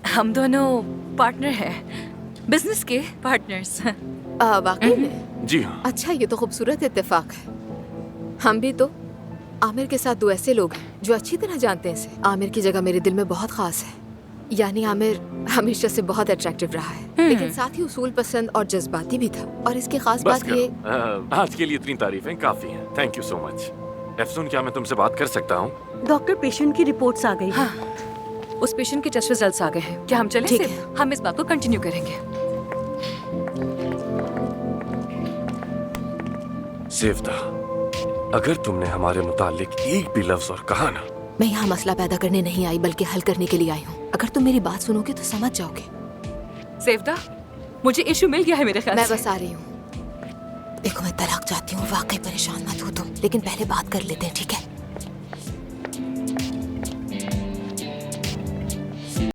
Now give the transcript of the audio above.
हम दोनों पार्टनर हैं, बिजनेस के पार्टनर्स। वाकई में? जी हाँ। अच्छा, ये तो खूबसूरत इत्तेफाक है। हम भी तो आमिर के साथ दो ऐसे लोग हैं जो अच्छी तरह जानते हैं इसे। आमिर की जगह मेरे दिल में बहुत खास है। यानी आमिर हमेशा से बहुत अट्रैक्टिव रहा है, लेकिन साथ ही उसूल पसंद और जज्बाती भी था। और इसकी खास बस बात ये करो। आज के लिए इतनी तारीफें काफी हैं। Thank you so much. Afsoon, क्या मैं तुमसे बात कर सकता हूँ? डॉक्टर, पेशेंट की रिपोर्ट्स आ गई। हाँ, उस पेशेंट के टेस्ट रिजल्ट्स आ गए हैं। क्या हम चलें? ठीक सिर्फ है। हम इस बात को कंटिन्यू करेंगे। सेवदा, अगर तुमने हमारे मुतालिक एक भी लफ्ज और कहा ना। मैं यहाँ मसला पैदा करने नहीं आई, बल्कि हल करने के लिए आई हूँ। अगर तुम मेरी बात सुनोगे तो समझ जाओगे। सेवदा, मुझे इशू मिल गया है मेरे ख्याल मैं से। बस आ रही हूँ। देखो, मैं तलाक चाहती हूँ, वाकई परेशान मत हो तुम, लेकिन पहले बात कर लेते हैं, ठीक है?